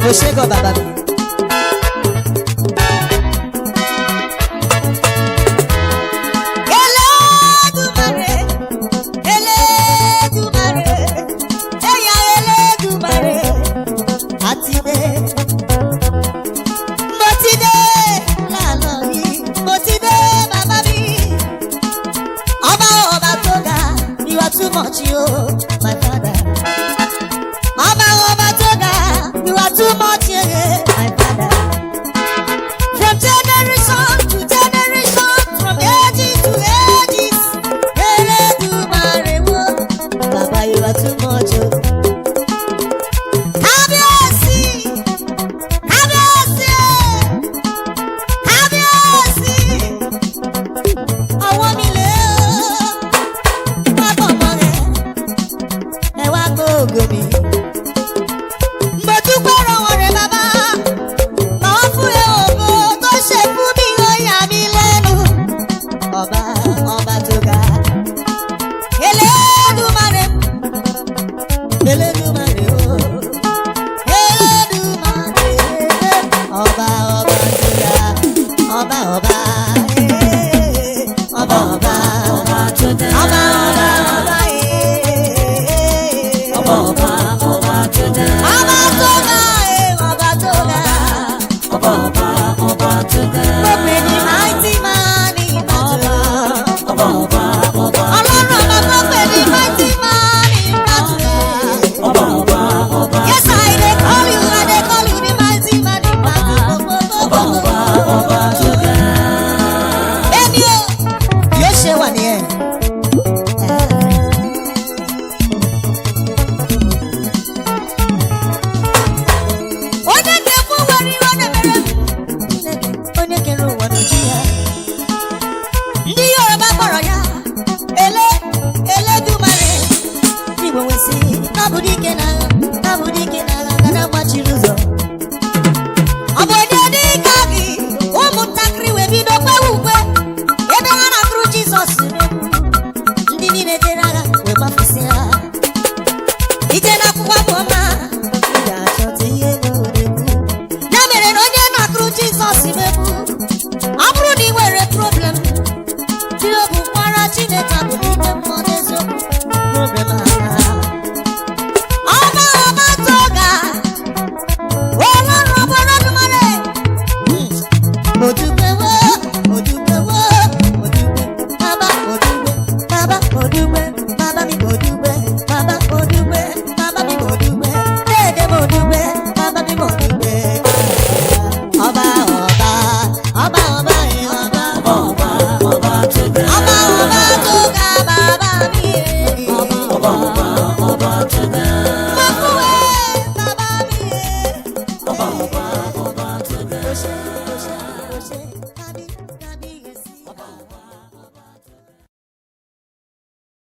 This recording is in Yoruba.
ó ṣé gan bàbá mi. Too much, you, my father. Oba Toga, you are too much, yeah, my father. From generation to generation, from ages to ages, Baba, you are too much. Have you seen? Have you seen? Have you seen? I want me love. Gobi mo dúpẹ́ lọ́wọ́ rẹ̀ bàbá màá fún ẹ ògo tó ṣe fún mi ló yà mí lẹ́nu ọba tó ga Elédùmarè Elédùmarè o Elédùmarè ọba tó ga ọba tó ga ọba.